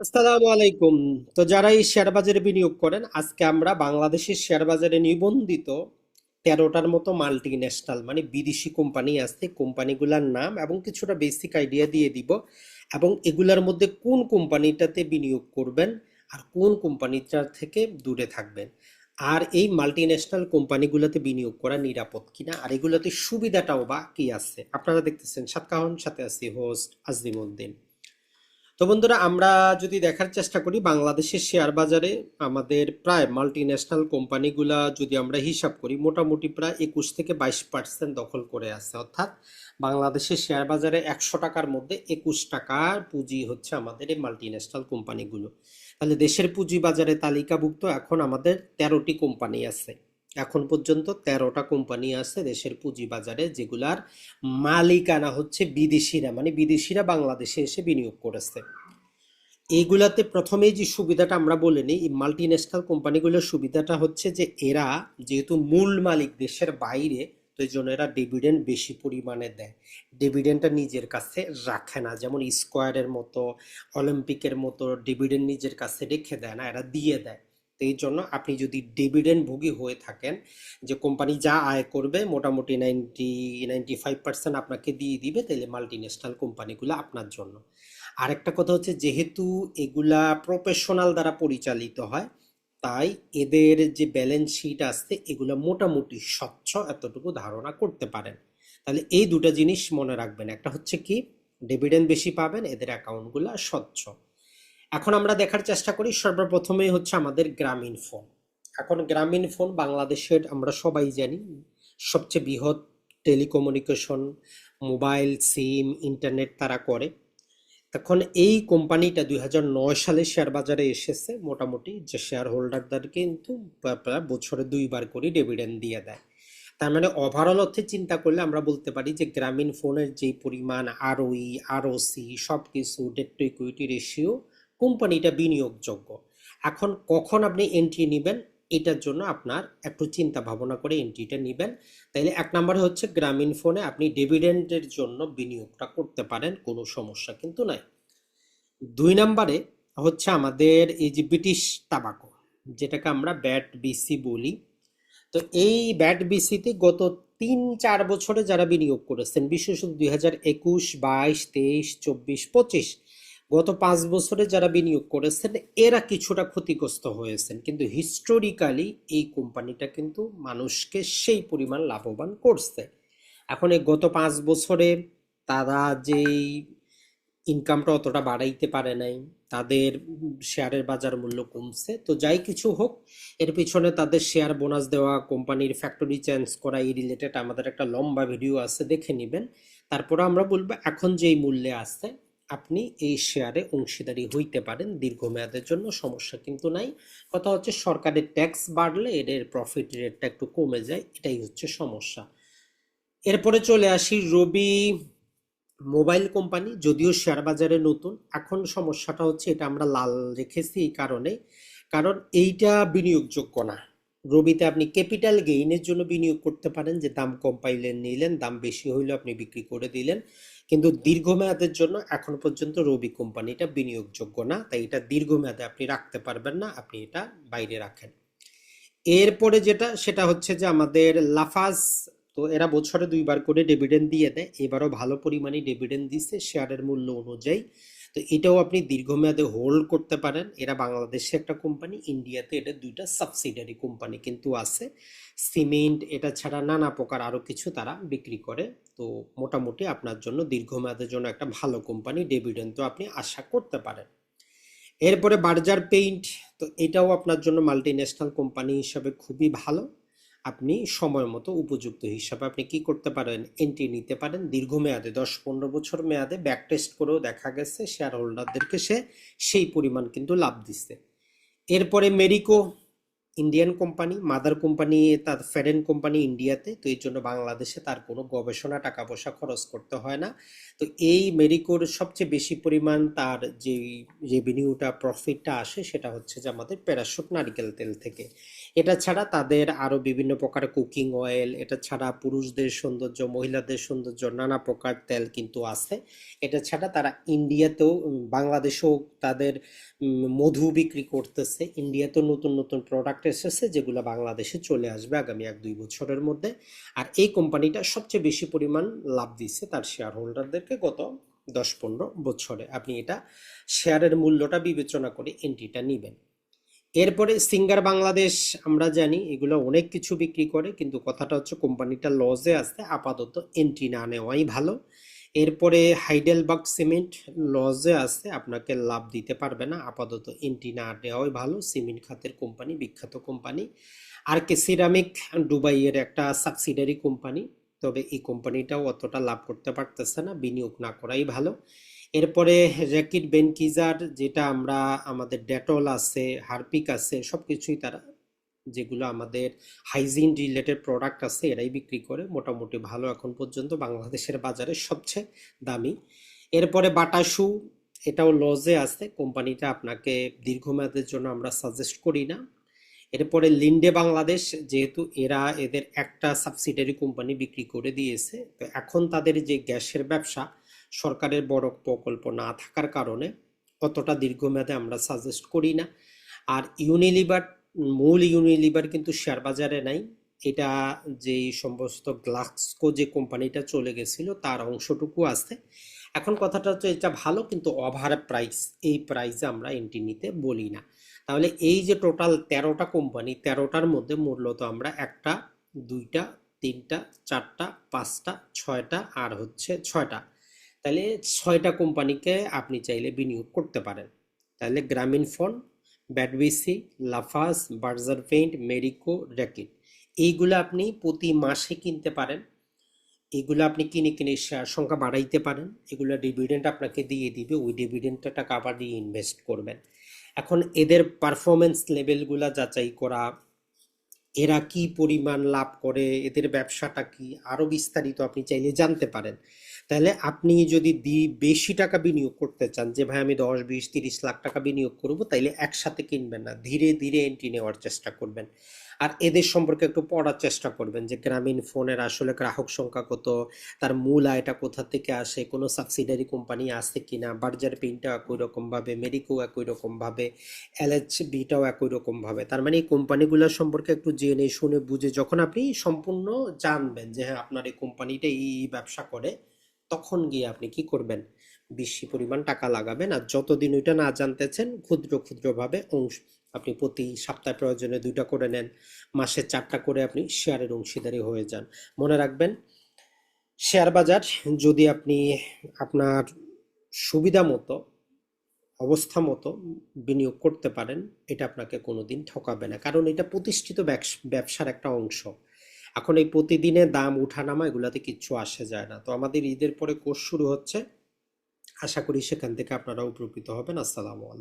আসসালামু আলাইকুম। তো যারা এই শেয়ার বাজারে বিনিয়োগ করেন, আজকে আমরা বাংলাদেশের শেয়ার বাজারে নিবন্ধিত 13টার মতো মাল্টি ন্যাশনাল মানে বিদেশি কোম্পানি আছে, কোম্পানিগুলোর নাম এবং কিছুটা বেসিক আইডিয়া দিয়ে দিব, এবং এগুলার মধ্যে কোন কোম্পানিটাতে বিনিয়োগ করবেন আর কোন কোম্পানিটার থেকে দূরে থাকবেন, আর এই মাল্টি ন্যাশনাল কোম্পানিগুলোতে বিনিয়োগ করা নিরাপদ কিনা, আর এগুলোতে সুবিধাটাও বা কি আছে। আপনারা দেখতেছেন সাতকাহন, সাথে আছি হোস্ট আজিমউদ্দিন। তো বন্ধুরা, আমরা যদি দেখার চেষ্টা করি বাংলাদেশের শেয়ার বাজারে আমাদের প্রায় মাল্টি ন্যাশনাল কোম্পানিগুলা যদি আমরা হিসাব করি, মোটামুটি প্রায় 21 থেকে 22% দখল করে আছে। অর্থাৎ বাংলাদেশের শেয়ার বাজারে 100 টাকার মধ্যে 21 টাকার পুঁজি হচ্ছে আমাদের এই মাল্টি ন্যাশনাল কোম্পানিগুলো। তাহলে দেশের পুঁজি বাজারে তালিকাভুক্ত এখন আমাদের 13টি কোম্পানি আছে। এখন পর্যন্ত 13টা কোম্পানি আছে দেশের পুঁজি বাজারে, যেগুলার মালিকানা হচ্ছে বিদেশিরা, মানে বিদেশিরা বাংলাদেশে এসে বিনিয়োগ করেছে। এইগুলাতে প্রথমেই যে সুবিধাটা আমরা বলে নিই, এই মাল্টি ন্যাশনাল কোম্পানিগুলোর সুবিধাটা হচ্ছে যে এরা যেহেতু মূল মালিক দেশের বাইরে, তো এই জন্য এরা ডিভিডেন্ড বেশি পরিমাণে দেয়। ডিভিডেন্ডটা নিজের কাছে রাখে না, যেমন স্কোয়ারের মতো, অলিম্পিকের মতো ডিভিডেন্ড নিজের কাছে রেখে দেয় না, এরা দিয়ে দেয়। তো এই জন্য আপনি যদি ডিভিডেন্ড ভোগী হয়ে থাকেন, যে কোম্পানি যা আয় করবে মোটামুটি 95% আপনাকে দিয়ে দিবে, তাহলে মাল্টি ন্যাশনাল কোম্পানিগুলো আপনার জন্য। আরেকটা কথা হচ্ছে, যেহেতু এগুলা প্রফেশনাল দ্বারা পরিচালিত হয়, তাই এদের যে ব্যালেন্স শিট আছে এগুলো মোটামুটি স্বচ্ছ, এতটুকু ধারণা করতে পারেন। তাহলে এই দুটো জিনিস মনে রাখবেন, একটা হচ্ছে কি, ডিভিডেন্ড বেশি পাবেন, এদের অ্যাকাউন্টগুলো স্বচ্ছ। এখন আমরা দেখার চেষ্টা করি, সর্বপ্রথমেই হচ্ছে আমাদের গ্রামীণ ফোন। এখন গ্রামীণ ফোন বাংলাদেশের আমরা সবাই জানি সবচেয়ে বৃহৎ টেলিকমিউনিকেশন, মোবাইল সিম ইন্টারনেট তারা করে। এখন এই কোম্পানিটা 2009 সালে শেয়ার বাজারে এসেছে, মোটামুটি যে শেয়ার হোল্ডারদের কিন্তু প্রায় বছরে 2বার করে ডিভিডেন্ড দিয়ে দেয়। তার মানে ওভারঅল অর্থে চিন্তা করলে আমরা বলতে পারি যে গ্রামীণ ফোনের যে পরিমাণ আরওই, আরওসি সব কিছু, ডেট টু ইকুইটি রেশিও, কোম্পানিটা বিনিয়োগযোগ্য। এখন কখন আপনি এন্ট্রি নেবেন, এটার জন্য আপনার একটু চিন্তা ভাবনা করে এন্ট্রিটা নেবেন। তাইলে এক নম্বরে হচ্ছে গ্রামীণ ফোনে আপনি ডিভিডেন্ডের জন্য বিনিয়োগটা করতে পারেন, কোনো সমস্যা কিন্তু নাই। 2 নম্বরে হচ্ছে আমাদের এই যে ব্রিটিশ তাবাকো, যেটাকে আমরা ব্যাট বিসি বলি। তো এই ব্যাট বিসিতে গত 3-4 বছরে যারা বিনিয়োগ করেছেন, বিশেষত 2021, 22, 23, 24, 25, গত 5 বছরে যারা বিনিয়োগ করেছেন, এরা কিছুটা ক্ষতিগ্রস্ত হয়েছেন, কিন্তু হিস্টোরিক্যালি এই কোম্পানিটা কিন্তু মানুষকে সেই পরিমাণ লাভবান করছে। এখন এই গত 5 বছরে তারা যেই ইনকামটা অতটা বাড়াইতে পারে নাই, তাদের শেয়ারের বাজার মূল্য কমছে। তো যাই কিছু হোক, এর পিছনে তাদের শেয়ার বোনাস দেওয়া, কোম্পানির ফ্যাক্টরি চেঞ্জ করা, এই রিলেটেড আমাদের একটা লম্বা ভিডিও আছে, দেখে নেবেন। তারপরে আমরা বলবো এখন যেই মূল্যে আছে আপনি এই শেয়ারে অংশীদারি হইতে পারেন, দীর্ঘমেয়াদের জন্য সমস্যা কিন্তু নাই। কথা হচ্ছে সরকারের ট্যাক্স বাড়লে এদের প্রফিট রেটটা একটু কমে যায়, এটাই হচ্ছে সমস্যা। এরপরে চলে আসি রবি মোবাইল কোম্পানি, যদিও শেয়ার বাজারে নতুন। এখন সমস্যাটা হচ্ছে, এটা আমরা লাল রেখেছি এই কারণে, কারণ এইটা বিনিয়োগযোগ্য না। রবিতে আপনি ক্যাপিটাল গেইনের জন্য বিনিয়োগ করতে পারেন, যে দাম কম পাইলেন নিলেন, দাম বেশি হইলে আপনি বিক্রি করে দিলেন, কিন্তু দীর্ঘমেয়াদের জন্য এখন পর্যন্ত রবি কোম্পানিটা বিনিয়োগযোগ্য না, তাই এটা দীর্ঘমেয়াদে আপনি রাখতে পারবেন না, আপনি এটা বাইরে রাখেন। এরপরে যেটা, সেটা হচ্ছে যে আমাদের লাফাজ। তো এরা বছরে 2বার করে ডিভিডেন্ড দিয়ে দেয়, এবারও ভালো পরিমাণে ডিভিডেন্ড দিচ্ছে শেয়ারের মূল্য অনুযায়ী। তো এটাও আপনি দীর্ঘমেয়াদে হোল্ড করতে পারেন। এরা বাংলাদেশে একটা কোম্পানি, ইন্ডিয়াতে এটা 2টা সাবসিডিয়ারি কোম্পানি কিন্তু আছে। সিমেন্ট এটা ছাড়া নানা প্রকার আরো কিছু তারা বিক্রি করে। তো মোটামুটি আপনার জন্য দীর্ঘমেয়াদের জন্য একটা ভালো কোম্পানি, ডিভিডেন্ড তো আপনি আশা করতে পারেন। এরপরে বার্জার পেইন্ট, তো এটাও আপনার জন্য মাল্টি ন্যাশনাল কোম্পানি হিসাবে খুবই ভালো। আপনি সময় মতো উপযুক্ত হিসাবে আপনি কি করতে পারেন, এন্ট্রি নিতে পারেন। দীর্ঘমেয়াদে 10-15 বছর মেয়াদে ব্যাক টেস্ট করেও দেখা গেছে শেয়ার হোল্ডারদেরকে সেই পরিমাণ কিন্তু লাভ দিচ্ছে। এরপরে merry-go, Indian company, mother company, তার প্যারেন্ট কোম্পানি ইন্ডিয়াতে, তো এই জন্য বাংলাদেশে তার কোনো গবেষণা টাকা পয়সা খরচ করতে হয় না। তো এই মেরিকোর সবচেয়ে বেশি পরিমাণ তার যে রেভিনিউটা, প্রফিটটা আসে সেটা হচ্ছে যে আমাদের প্যারাশুট নারিকেল তেল থেকে। এটা ছাড়া তাদের আরও বিভিন্ন প্রকার কুকিং অয়েল, এটা ছাড়া পুরুষদের সৌন্দর্য, মহিলাদের সৌন্দর্য, নানা প্রকার তেল কিন্তু আছে। এটা ছাড়া তারা ইন্ডিয়াতেও বাংলাদেশেও তাদের মধু বিক্রি করতেছে। ইন্ডিয়াতেও নতুন নতুন প্রোডাক্ট এসেছে যেগুলো বাংলাদেশে চলে আসবে আগামী 1-2 বছরের মধ্যে। আর এই কোম্পানিটা সবচেয়ে বেশি পরিমাণ লাভ দিচ্ছে তার শেয়ার হোল্ডারদেরকে গত 10-15 বছরে। আপনি এটা শেয়ারের মূল্যটা বিবেচনা করে এন্ট্রিটা নেবেন। এরপরে সিঙ্গার বাংলাদেশ, আমরা জানি এগুলো অনেক কিছু বিক্রি করে, কিন্তু কথাটা হচ্ছে কোম্পানিটা লসে আছে, আপাতত এন্ট্রি না নেওয়াই ভালো। এরপরে হাইডেলবার্গ সিমেন্ট লসে আছে, আপনাকে লাভ দিতে পারবে না, আপাতত এন্ট্রি না নেওয়াই ভালো। সিমেন্ট খাতের কোম্পানি, বিখ্যাত কোম্পানি। আর কে সিরামিক, দুবাইয়ের একটা সাবসিডারি কোম্পানি, তবে এই কোম্পানিটাও অতটা লাভ করতে পারতেছে না, বিনিয়োগ না করাই ভালো। এরপরে র্যাকিট বেনকিজার, যেটা আমরা আমাদের ডেটল আছে, হারপিক আছে, সবকিছুই তারা, যেগুলো আমাদের হাইজিন রিলেটেড প্রোডাক্ট আছে, এরাই বিক্রি করে, মোটামুটি ভালো এখন পর্যন্ত বাংলাদেশের বাজারে সবচেয়ে দামি। এরপরে বাটা শু, এটাও লসে আছে, কোম্পানিটা আপনাকে দীর্ঘমেয়াদের জন্য আমরা সাজেস্ট করি না। এরপরে লিন্ডে বাংলাদেশ, যেহেতু এদের একটা সাবসিডারি কোম্পানি বিক্রি করে দিয়েছে, তো এখন তাদের যে গ্যাসের ব্যবসা, সরকারের বড় প্রকল্প না থাকার কারণে অতটা দীর্ঘমেয়াদে আমরা সাজেস্ট করি না। আর ইউনিলিভার, মূল ইউনিলিভার কিন্তু শেয়ার বাজারে নাই। এটা যে সমস্ত গ্লাক্সকো যে কোম্পানিটা চলে গেছিল তার অংশটুকু আছে। এখন কথাটা হচ্ছে এটা ভালো, কিন্তু ওভার প্রাইস, এই প্রাইসে আমরা এন্ট্রি নিতে বলি না। তাহলে এই যে টোটাল 13টা কোম্পানি, 13টার মধ্যে মূলত আমরা 1টা, 2টা, 3টা, 4টা, 5টা, 6টা আর হচ্ছে 6টা, তাহলে 6টা কোম্পানিকে আপনি চাইলে বিনিয়োগ করতে পারেন। তাহলে গ্রামীণ ফোন, ব্যাডবিসি, Lafarge, Berger paint, Marico, Reckitt, এইগুলো আপনি প্রতি মাসে কিনতে পারেন। এগুলো আপনি কিনে কিনে শেয়ার সংখ্যা বাড়াইতে পারেন। এগুলো ডিভিডেন্ড আপনাকে দিয়ে দিবে, ওই ডিভিডেন্ডটা টাকা আবার দিয়ে ইনভেস্ট করবেন। এখন এদের পারফরমেন্স লেভেলগুলা যাচাই করা, এরা কি পরিমাণ লাভ করে, এদের ব্যবসাটা কি, আরো বিস্তারিত আপনি চাইলে জানতে পারেন। তাহলে আপনি যদি বেশি টাকা বিনিয়োগ করতে চান, যে ভাই আমি 10, 20, 30 লাখ টাকা বিনিয়োগ করব, তাইলে একসাথে কিনবেন না, ধীরে ধীরে এন্ট্রি নেওয়ার চেষ্টা করবেন। আর এদের সম্পর্কে একটু পড়ার চেষ্টা করবেন যে গ্রামীণ ফোনের আসলে গ্রাহক সংখ্যা কত, তার মূল আয়টা কোথা থেকে আসে, কোনো সাবসিডারি কোম্পানি আছে কিনা, বার্জার পেইন্টটাও একই রকম ভাবে, মেরিকো একই রকম ভাবে, এলএচবিটাও একই রকম ভাবে। তার মানে এই কোম্পানিগুলো সম্পর্কে একটু জেনে শুনে বুঝে যখন আপনি সম্পূর্ণ জানবেন যে হ্যাঁ আপনার এই কোম্পানিটা এই ব্যবসা করে, তখন গিয়ে আপনি কি করবেন, বেশি পরিমাণ টাকা লাগাবেন। আর যতদিন ওইটা না জানতেছেন, ক্ষুদ্র ক্ষুদ্র ভাবে অংশ, আপনি প্রতি সপ্তাহে প্রয়োজনে 2টা করে নেন, মাসে 4টা করে আপনি শেয়ারের অংশীদারি হয়ে যান। মনে রাখবেন, শেয়ার বাজার যদি আপনি আপনার সুবিধা মতো, অবস্থা মতো বিনিয়োগ করতে পারেন, এটা আপনাকে কোনোদিন ঠকাবে না, কারণ এটা প্রতিষ্ঠিত ব্যবসার একটা অংশ। এখন এই প্রতিদিনের দাম উঠানামা এগুলাতে কিচ্ছু আসে যায় না। তো আমাদের ঈদের পরে কোর্স শুরু হচ্ছে, আশা করি সেখান থেকে আপনারা উপকৃত হবেন। আসসালামু আলাইকুম।